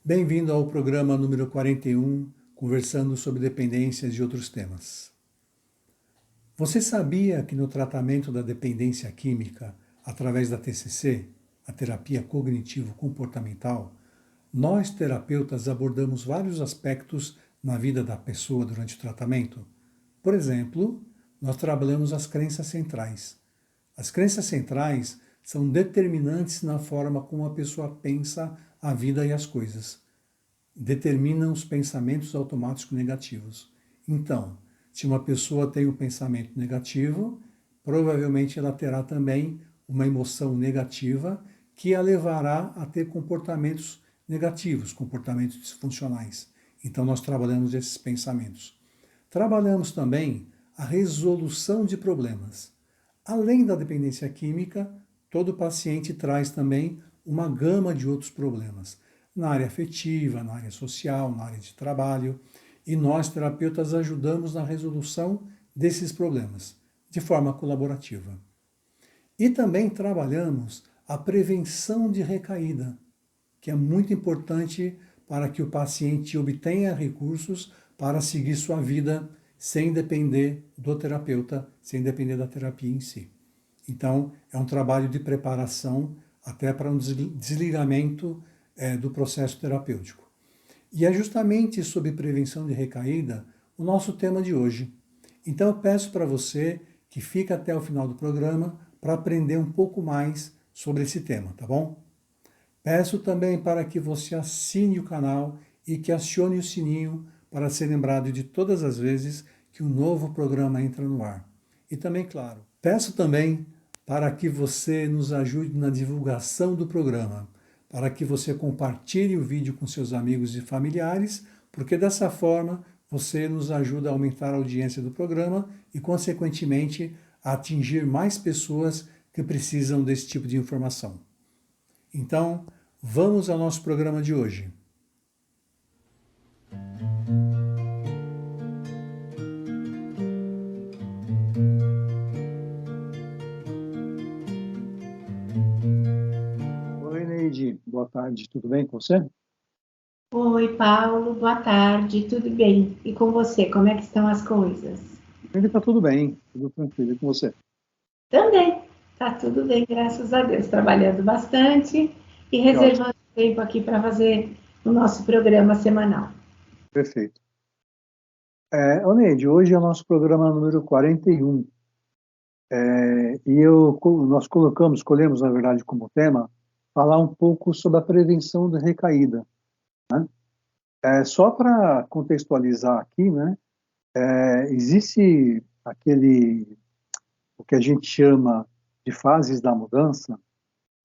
Bem-vindo ao programa número 41, conversando sobre dependências e outros temas. Você sabia que no tratamento da dependência química, através da TCC, a terapia cognitivo-comportamental, nós terapeutas abordamos vários aspectos na vida da pessoa durante o tratamento? Por exemplo, nós trabalhamos as crenças centrais. As crenças centrais são determinantes na forma como a pessoa pensa a vida e as coisas. Determinam os pensamentos automáticos negativos. Então, se uma pessoa tem um pensamento negativo, provavelmente ela terá também uma emoção negativa que a levará a ter comportamentos negativos, comportamentos disfuncionais. Então, nós trabalhamos esses pensamentos. Trabalhamos também a resolução de problemas. Além da dependência química, todo paciente traz também uma gama de outros problemas, na área afetiva, na área social, na área de trabalho, e nós, terapeutas, ajudamos na resolução desses problemas, de forma colaborativa. E também trabalhamos a prevenção de recaída, que é muito importante para que o paciente obtenha recursos para seguir sua vida sem depender do terapeuta, sem depender da terapia em si. Então, é um trabalho de preparação até para um desligamento do processo terapêutico. E é justamente sobre prevenção de recaída o nosso tema de hoje. Então, eu peço para você que fique até o final do programa para aprender um pouco mais sobre esse tema, tá bom? Peço também para que você assine o canal e que acione o sininho para ser lembrado de todas as vezes que um novo programa entra no ar. E também, claro, peço também para que você nos ajude na divulgação do programa, para que você compartilhe o vídeo com seus amigos e familiares, porque dessa forma você nos ajuda a aumentar a audiência do programa e, consequentemente, a atingir mais pessoas que precisam desse tipo de informação. Então, vamos ao nosso programa de hoje. Oi, Neide. Boa tarde. Tudo bem com você? Oi, Paulo. Boa tarde. Tudo bem? E com você? Como é que estão as coisas? Ele está tudo bem, tudo tranquilo. E com você? Também. Tá tudo bem, graças a Deus. Trabalhando bastante e reservando tempo aqui para fazer o nosso programa semanal. Perfeito. Neide, hoje é o nosso programa número 41. Nós escolhemos, na verdade, como tema, falar um pouco sobre a prevenção da recaída. Né? Só para contextualizar aqui, né? Existe o que a gente chama de fases da mudança,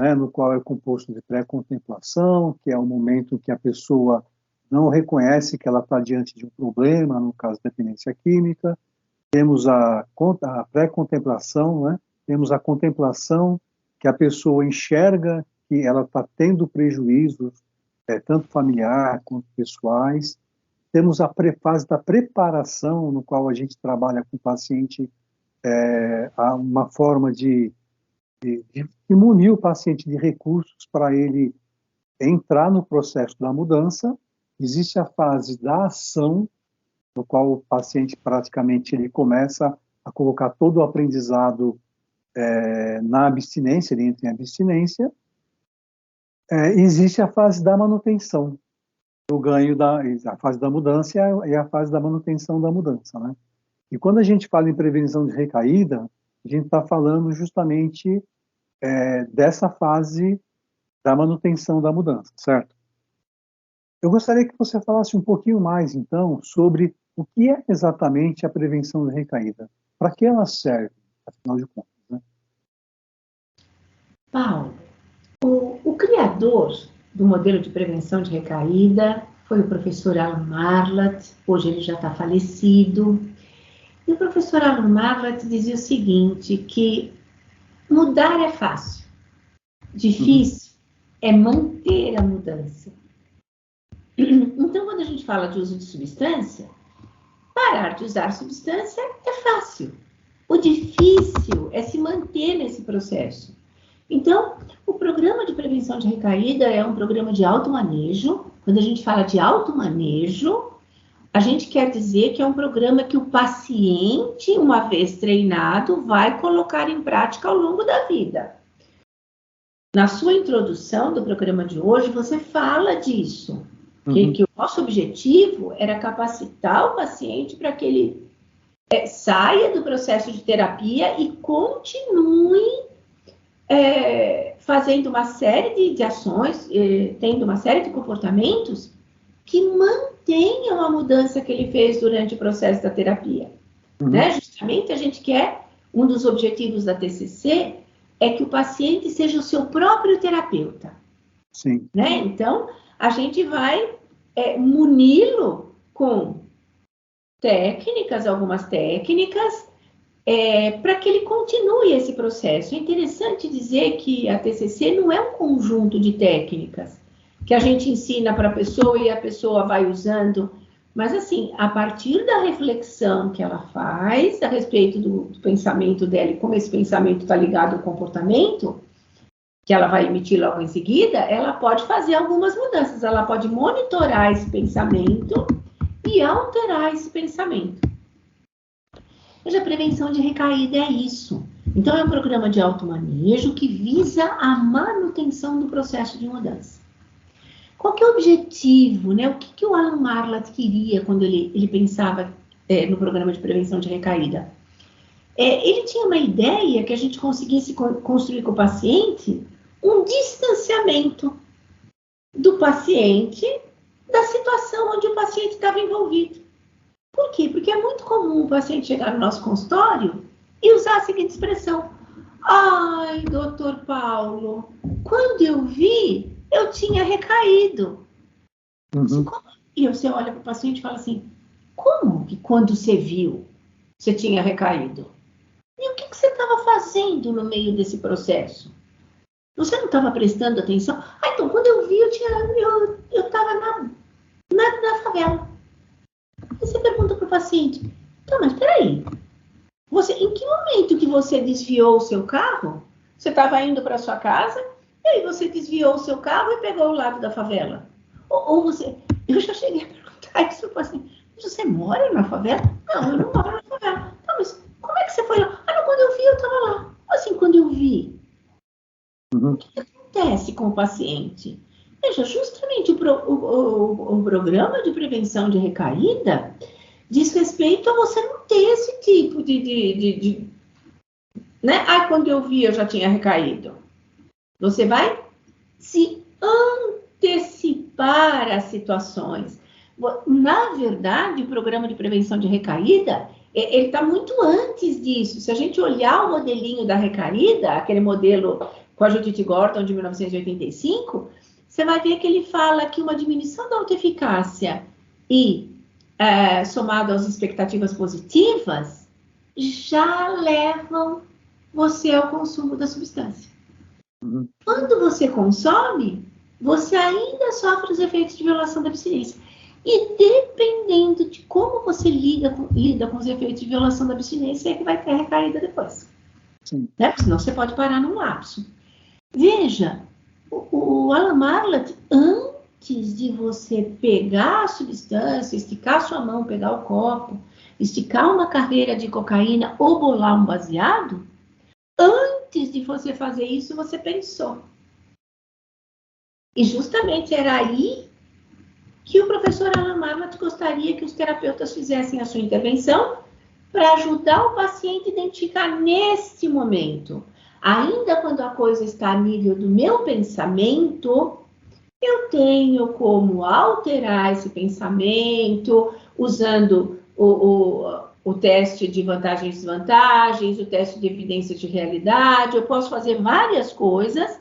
né? No qual é composto de pré-contemplação, que é o momento em que a pessoa não reconhece que ela está diante de um problema, no caso da dependência química. Temos a pré-contemplação, né? Temos a contemplação, que a pessoa enxerga que ela está tendo prejuízos, tanto familiar quanto pessoais. Temos a fase da preparação, no qual a gente trabalha com o paciente uma forma de munir o paciente de recursos para ele entrar no processo da mudança. Existe a fase da ação, no qual o paciente praticamente ele começa a colocar todo o aprendizado na abstinência, ele entra em abstinência. Existe a fase da manutenção, a fase da mudança e a fase da manutenção da mudança, né? E quando a gente fala em prevenção de recaída, a gente está falando justamente dessa fase da manutenção da mudança, certo? Eu gostaria que você falasse um pouquinho mais, então, sobre o que é exatamente a prevenção de recaída. Para que ela serve, afinal de contas, né? Paulo, o criador do modelo de prevenção de recaída foi o professor Alan Marlatt. Hoje ele já está falecido. E o professor Alan Marlatt dizia o seguinte, que mudar é fácil, difícil é manter a mudança. Então, quando a gente fala de uso de substância, parar de usar substância é fácil. O difícil é se manter nesse processo. Então, o programa de prevenção de recaída é um programa de automanejo, Quando a gente fala de automanejo, a gente quer dizer que é um programa que o paciente, uma vez treinado, vai colocar em prática ao longo da vida. Na sua introdução do programa de hoje, você fala disso, que o nosso objetivo era capacitar o paciente para que ele saia do processo de terapia e continue fazendo uma série de ações, tendo uma série de comportamentos que mantenham a mudança que ele fez durante o processo da terapia. Né? Justamente a gente quer, um dos objetivos da TCC é que o paciente seja o seu próprio terapeuta. Sim. Né? Então, a gente vai muni-lo com algumas técnicas, para que ele continue esse processo. É interessante dizer que a TCC não é um conjunto de técnicas que a gente ensina para a pessoa e a pessoa vai usando, mas assim, a partir da reflexão que ela faz a respeito do pensamento dela e como esse pensamento está ligado ao comportamento, que ela vai emitir logo em seguida, ela pode fazer algumas mudanças, ela pode monitorar esse pensamento e alterar esse pensamento. Veja, a prevenção de recaída é isso. Então, é um programa de automanejo que visa a manutenção do processo de mudança. Qual que é o objetivo, né? O que o Alan Marlatt queria quando ele pensava no programa de prevenção de recaída? Ele tinha uma ideia que a gente conseguisse construir com o paciente um distanciamento do paciente da situação onde o paciente estava envolvido. Por quê? Porque é muito comum o paciente chegar no nosso consultório e usar a seguinte expressão: ai, doutor Paulo, quando eu vi, eu tinha recaído. E você olha para o paciente e fala assim: como que quando você viu, você tinha recaído? E o que você estava fazendo no meio desse processo? Você não estava prestando atenção? Então, quando eu vi, eu estava na favela. Aí você pergunta para o paciente: tá, mas peraí, em que momento que você desviou o seu carro? Você estava indo para sua casa, e aí você desviou o seu carro e pegou o lado da favela. Ou você... Eu já cheguei a perguntar isso para o paciente: você mora na favela? Não, eu não moro na favela. Tá, mas como é que você foi lá? Não, quando eu vi, eu estava lá. Assim, quando eu vi. O que acontece com o paciente? Veja, justamente o programa de prevenção de recaída diz respeito a você não ter esse tipo de né? Quando eu vi, eu já tinha recaído. Você vai se antecipar às situações. Na verdade, o programa de prevenção de recaída, ele está muito antes disso. Se a gente olhar o modelinho da recaída, aquele modelo com a Judith Gordon de 1985, você vai ver que ele fala que uma diminuição da autoeficácia e somado às expectativas positivas já levam você ao consumo da substância. Quando você consome, você ainda sofre os efeitos de violação da abstinência. E dependendo de como você lida com os efeitos de violação da abstinência, é que vai ter recaída depois. Né? Porque senão você pode parar num lapso. Veja, o Alan Marlatt, antes de você pegar a substância, esticar sua mão, pegar o copo, esticar uma carreira de cocaína ou bolar um baseado, antes de você fazer isso, você pensou. E justamente era aí que o professor Alan Marlatt gostaria que os terapeutas fizessem a sua intervenção para ajudar o paciente a identificar neste momento. Ainda quando a coisa está a nível do meu pensamento, eu tenho como alterar esse pensamento usando o teste de vantagens e desvantagens, o teste de evidência de realidade. Eu posso fazer várias coisas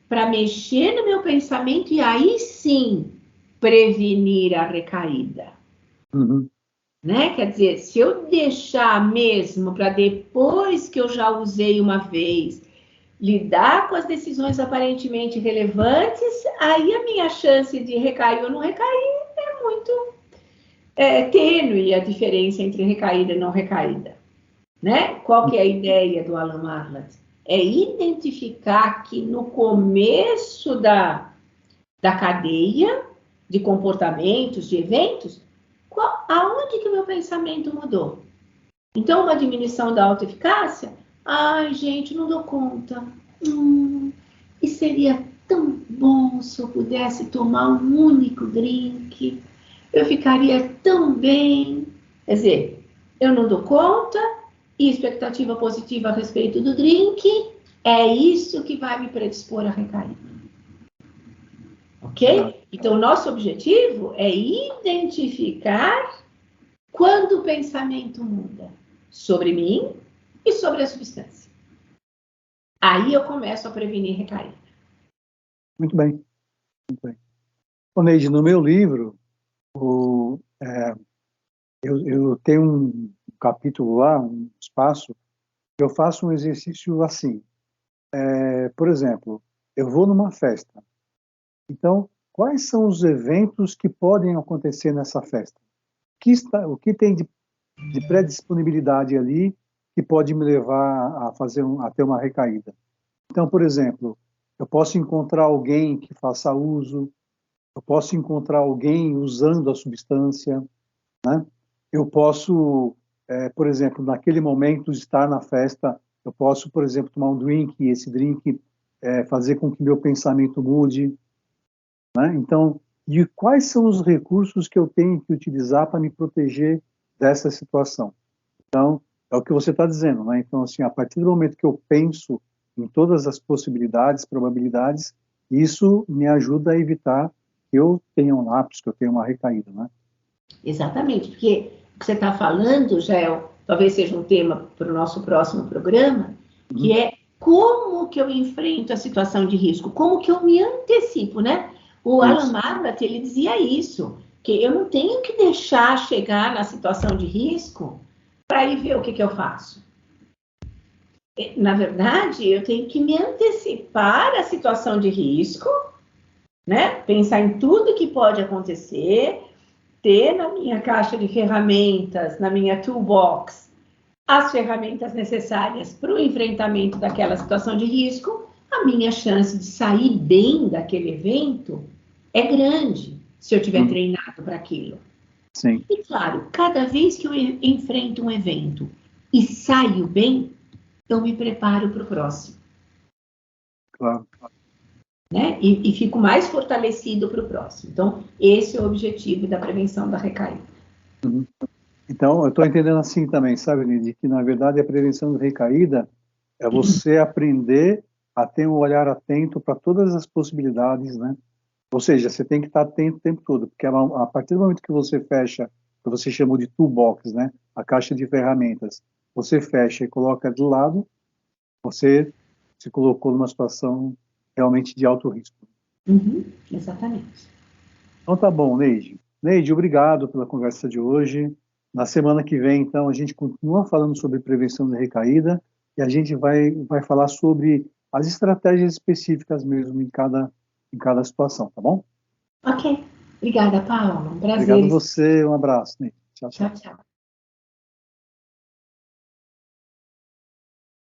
para mexer no meu pensamento e aí sim prevenir a recaída. Né? Quer dizer, se eu deixar mesmo para depois que eu já usei uma vez, lidar com as decisões aparentemente relevantes, aí a minha chance de recair ou não recair é muito tênue, a diferença entre recaída e não recaída. Né? Qual que é a ideia do Alan Marlatt? É identificar que no começo da cadeia, de comportamentos, de eventos, aonde que o meu pensamento mudou? Então, uma diminuição da autoeficácia, ai, gente, não dou conta. E seria tão bom se eu pudesse tomar um único drink. Eu ficaria tão bem. Quer dizer, eu não dou conta e expectativa positiva a respeito do drink é isso que vai me predispor a recair. Ok? Então, o nosso objetivo é identificar quando o pensamento muda sobre mim e sobre a substância. Aí eu começo a prevenir recaída. Muito bem. Muito bem. Ô, Neide, no meu livro, eu tenho um capítulo lá, um espaço, que eu faço um exercício assim. Por exemplo, eu vou numa festa. Então, quais são os eventos que podem acontecer nessa festa? O que tem de predisponibilidade ali que pode me levar a ter uma recaída? Então, por exemplo, eu posso encontrar alguém que faça uso, eu posso encontrar alguém usando a substância, né? Eu posso, por exemplo, naquele momento estar na festa, eu posso, por exemplo, tomar um drink e esse drink fazer com que meu pensamento mude, né? Então, e quais são os recursos que eu tenho que utilizar para me proteger dessa situação? Então, é o que você está dizendo, né? Então, assim, a partir do momento que eu penso em todas as possibilidades, probabilidades, isso me ajuda a evitar que eu tenha um lapso, que eu tenha uma recaída, né? Exatamente, porque o que você está falando, Jael, talvez seja um tema para o nosso próximo programa, que é como que eu enfrento a situação de risco, como que eu me antecipo, né? O Alan Marlatt, ele dizia isso, que eu não tenho que deixar chegar na situação de risco para ir ver o que eu faço. Na verdade, eu tenho que me antecipar à situação de risco, né? Pensar em tudo que pode acontecer, ter na minha caixa de ferramentas, na minha toolbox, as ferramentas necessárias para o enfrentamento daquela situação de risco, a minha chance de sair bem daquele evento é grande, se eu tiver treinado para aquilo. Sim. E claro, cada vez que eu enfrento um evento e saio bem, eu me preparo para o próximo. Claro. Né? E fico mais fortalecido para o próximo. Então, esse é o objetivo da prevenção da recaída. Então, eu estou entendendo assim também, sabe, Nidy, que na verdade a prevenção de recaída é você aprender a ter um olhar atento para todas as possibilidades, né? Ou seja, você tem que estar atento o tempo todo, porque a partir do momento que você fecha, que você chamou de toolbox, né? A caixa de ferramentas, você fecha e coloca do lado, você se colocou numa situação realmente de alto risco. Exatamente. Então tá bom, Neide. Neide, obrigado pela conversa de hoje. Na semana que vem, então, a gente continua falando sobre prevenção de recaída e a gente vai falar sobre as estratégias específicas mesmo em cada situação, tá bom? Ok. Obrigada, Paula. Um prazer. Obrigado a você, um abraço, Neide. Tchau, tchau. Tchau, tchau.